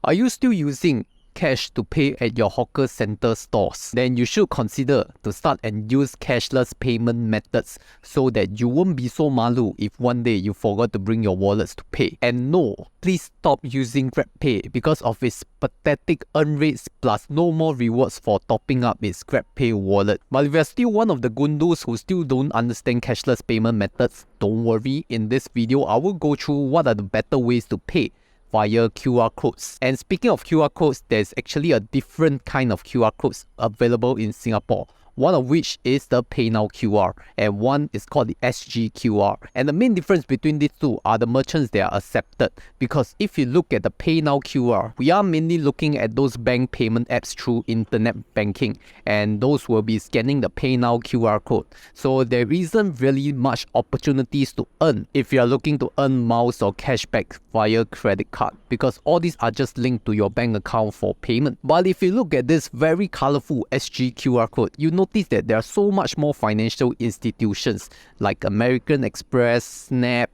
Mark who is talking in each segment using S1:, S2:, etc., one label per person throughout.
S1: Are you still using cash to pay at your hawker center stores? Then you should consider to start and use cashless payment methods so that you won't be so malu if one day you forgot to bring your wallets to pay. And no, please stop using Grabpay because of its pathetic earn rates plus no more rewards for topping up its Grabpay wallet. But if you're still one of the gundus who still don't understand cashless payment methods, don't worry, in this video I will go through what are the better ways to pay via QR codes. And speaking of QR codes, there's actually a different kind of QR codes available in Singapore. One of which is the PayNow QR and one is called the SG QR. And the main difference between these two are the merchants that are accepted, because if you look at the PayNow QR, we are mainly looking at those bank payment apps through internet banking, and those will be scanning the PayNow QR code. So there isn't really much opportunities to earn if you are looking to earn miles or cashback via credit card, because all these are just linked to your bank account for payment. But if you look at this very colorful SG QR code, you notice that there are so much more financial institutions like American Express, XNAP,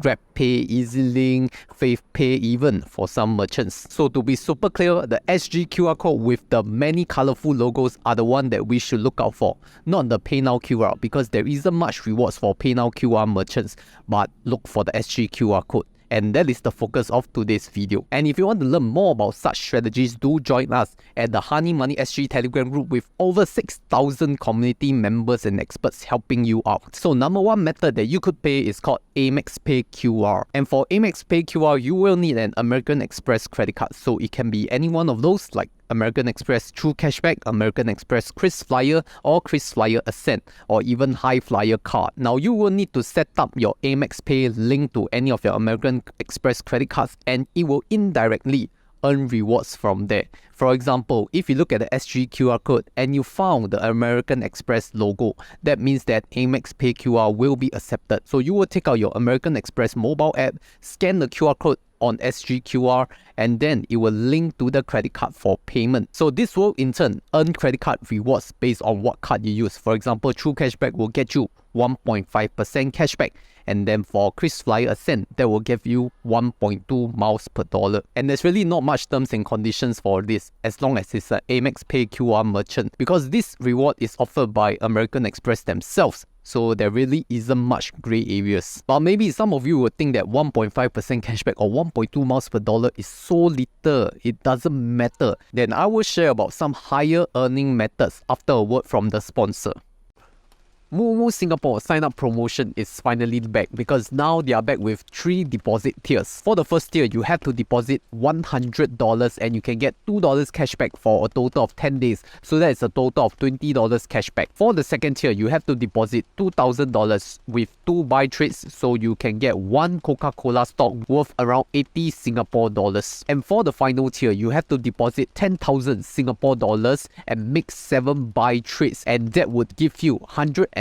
S1: Grabpay, EasyLink, FaithPay even for some merchants. So to be super clear, the SG QR code with the many colorful logos are the one that we should look out for, not the PayNow QR, because there isn't much rewards for PayNow QR merchants, but look for the SG QR code. And that is the focus of today's video. And if you want to learn more about such strategies, do join us at the Honey Money SG Telegram group with over 6,000 community members and experts helping you out. So number one method that you could pay is called AMEX Pay QR. And for AMEX Pay QR, you will need an American Express credit card. So it can be any one of those like American Express TrueCashback, American Express KrisFlyer or KrisFlyer Ascent, or even High Flyer card. Now you will need to set up your AMEX Pay linked to any of your American Express credit cards, and it will indirectly earn rewards from there. For example, if you look at the SG QR code and you found the American Express logo, that means that AMEX Pay QR will be accepted. So you will take out your American Express mobile app, scan the QR code on SG QR, and then it will link to the credit card for payment. So this will in turn earn credit card rewards based on what card you use. For example, TrueCashback will get you 1.5% cashback, and then for KrisFlyer Ascent, that will give you 1.2 miles per dollar. And there's really not much terms and conditions for this as long as it's an AMEX Pay QR merchant, because this reward is offered by American Express themselves. So there really isn't much grey areas. But maybe some of you would think that 1.5% cashback or 1.2 miles per dollar is so little, it doesn't matter. Then I will share about some higher earning methods after a word from the sponsor. Moomoo Singapore sign-up promotion is finally back, because now they are back with 3 deposit tiers. For the first tier, you have to deposit $100 and you can get $2 cashback for a total of 10 days. So that is a total of $20 cashback. For the second tier, you have to deposit $2,000 with 2 buy trades, so you can get 1 Coca-Cola stock worth around 80 Singapore dollars. And for the final tier, you have to deposit 10,000 Singapore dollars and make 7 buy trades, and that would give you $108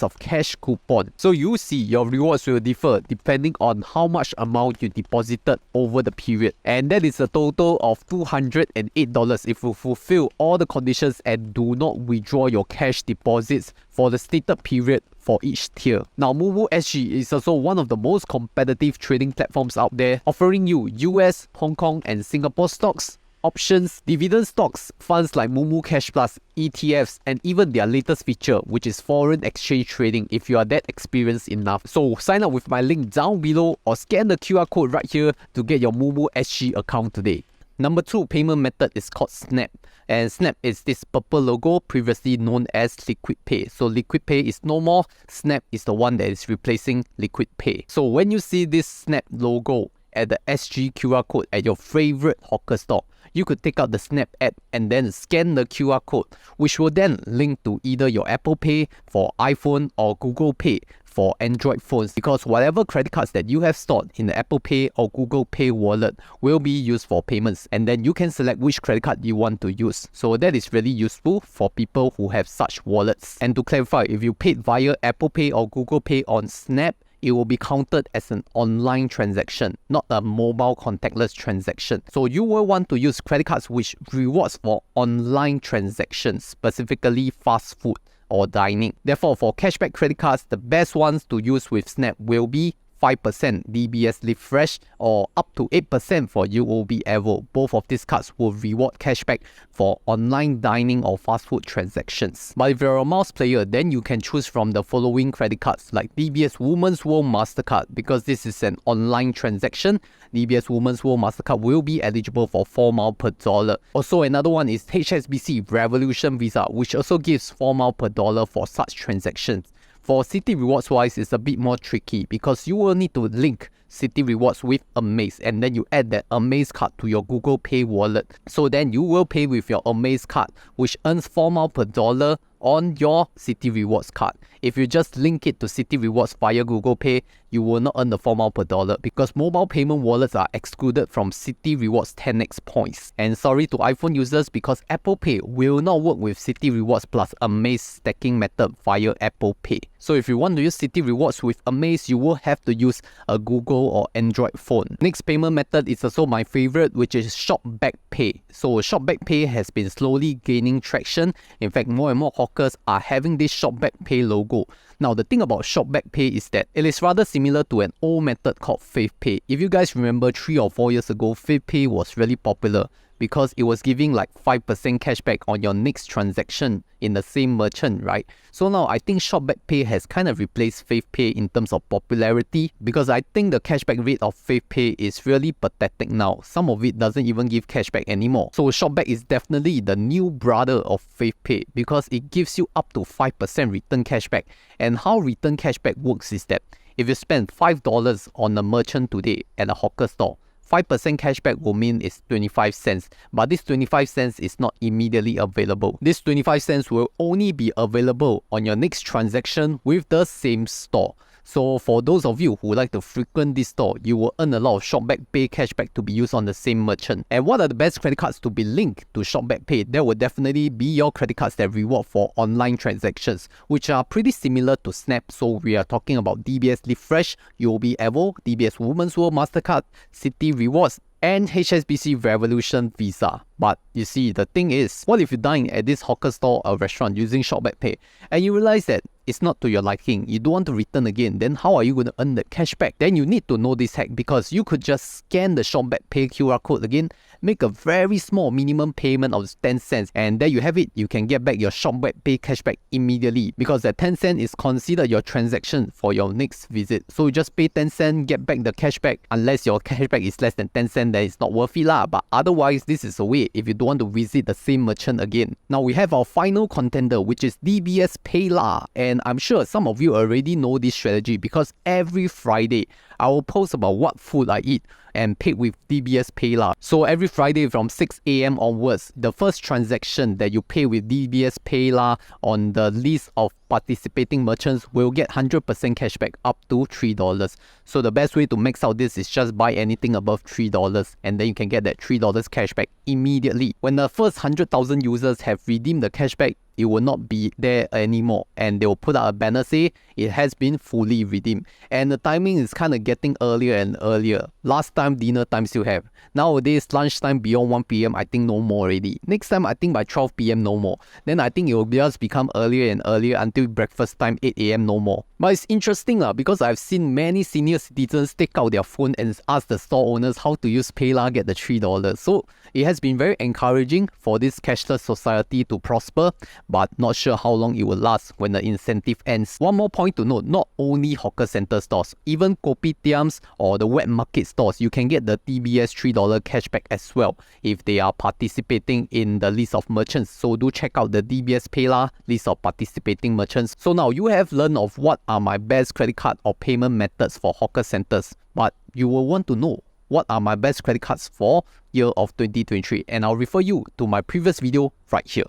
S1: of cash coupon. So you see, your rewards will differ depending on how much amount you deposited over the period, and that is a total of $208 if you fulfill all the conditions and do not withdraw your cash deposits for the stated period for each tier. Now Moomoo SG is also one of the most competitive trading platforms out there, offering you US, Hong Kong and Singapore stocks, options, dividend stocks, funds like Moomoo Cash Plus, ETFs, and even their latest feature, which is foreign exchange trading if you are that experienced enough. So sign up with my link down below or scan the QR code right here to get your Moomoo SG account today. Number 2 payment method is called SNAP. And SNAP is this purple logo previously known as LiquidPay. So LiquidPay is no more. SNAP is the one that is replacing LiquidPay. So when you see this SNAP logo at the SG QR code at your favorite hawker store, you could take out the SNAP app and then scan the QR code, which will then link to either your Apple Pay for iPhone or Google Pay for Android phones, because whatever credit cards that you have stored in the Apple Pay or Google Pay wallet will be used for payments, and then you can select which credit card you want to use. So that is really useful for people who have such wallets. And to clarify, if you paid via Apple Pay or Google Pay on SNAP, it will be counted as an online transaction, not a mobile contactless transaction. So you will want to use credit cards which rewards for online transactions, specifically fast food or dining. Therefore, for cashback credit cards, the best ones to use with SNAP will be 5% DBS Live Fresh or up to 8% for UOB EVOL. Both of these cards will reward cashback for online dining or fast food transactions. But if you're a miles player, then you can choose from the following credit cards like DBS Women's World Mastercard. Because this is an online transaction, DBS Women's World Mastercard will be eligible for 4 miles per dollar. Also, another one is HSBC Revolution Visa, which also gives 4 miles per dollar for such transactions. For Citi Rewards wise, it's a bit more tricky because you will need to link Citi Rewards with Amaze, and then you add that Amaze card to your Google Pay wallet. So then you will pay with your Amaze card, which earns 4 miles per dollar on your Citi Rewards card. If you just link it to Citi Rewards via Google Pay, you will not earn the 4 miles per dollar because mobile payment wallets are excluded from Citi Rewards 10x points. And sorry to iPhone users, because Apple Pay will not work with Citi Rewards plus Amaze stacking method via Apple Pay. So if you want to use Citi Rewards with Amaze, you will have to use a Google or Android phone. Next payment method is also my favorite, which is Shopback Pay. So Shopback Pay has been slowly gaining traction. In fact, more and more hawkers are having this Shopback Pay logo. Now, the thing about Shopback Pay is that it is rather similar to an old method called FavePay. If you guys remember 3 or 4 years ago, FavePay was really popular because it was giving like 5% cashback on your next transaction in the same merchant, right? So now I think Shopback Pay has kind of replaced FavePay in terms of popularity, because I think the cashback rate of FavePay is really pathetic now. Some of it doesn't even give cashback anymore. So Shopback is definitely the new brother of FavePay because it gives you up to 5% return cashback. And how return cashback works is that if you spend $5 on a merchant today at a hawker store, 5% cashback will mean it's 25 cents, but this 25 cents is not immediately available. This 25 cents will only be available on your next transaction with the same store. So for those of you who like to frequent this store, you will earn a lot of Shopback Pay cashback to be used on the same merchant. And what are the best credit cards to be linked to Shopback Pay? That will definitely be your credit cards that reward for online transactions, which are pretty similar to SNAP. So we are talking about DBS Live Fresh, UOB EVOL, DBS Women's World Mastercard, Citi Rewards, and HSBC Revolution Visa. But you see, the thing is, what if you dine at this hawker store or restaurant using Shopback Pay and you realize that it's not to your liking, you don't want to return again, then how are you going to earn the cashback? Then you need to know this hack, because you could just scan the Shopback Pay QR code again, make a very small minimum payment of 10 cents, and there you have it. You can get back your Shopback Pay cashback immediately, because that 10 cents is considered your transaction for your next visit. So you just pay 10 cents, get back the cashback. Unless your cashback is less than 10 cents, then it's not worth it lah. But otherwise, this is a way if you don't want to visit the same merchant again. Now we have our final contender, which is DBS Paylah. And I'm sure some of you already know this strategy, because every Friday I will post about what food I eat and paid with DBS Paylah. So every Friday from 6 AM onwards, the first transaction that you pay with DBS Paylah on the list of participating merchants will get 100% cashback up to $3. So the best way to max out this is just buy anything above $3, and then you can get that $3 cashback immediately. When the first 100,000 users have redeemed the cashback, it will not be there anymore, and they will put out a banner say it has been fully redeemed. And the timing is kind of getting earlier and earlier. Last time dinner time still have. Nowadays lunchtime beyond 1 PM I think no more already. Next time I think by 12 PM no more. Then I think it will just become earlier and earlier until breakfast time 8 AM no more. But it's interesting because I've seen many senior citizens take out their phone and ask the store owners how to use Paylah, get the $3. So it has been very encouraging for this cashless society to prosper, but not sure how long it will last when the incentive ends. One more point to note, not only hawker center stores, even Kopitiams or the wet market stores, you can get the DBS $3 cashback as well if they are participating in the list of merchants. So do check out the DBS Paylah list of participating merchants. So now you have learned of what are my best credit card or payment methods for hawker centers, but you will want to know what are my best credit cards for year of 2023, and I'll refer you to my previous video right here.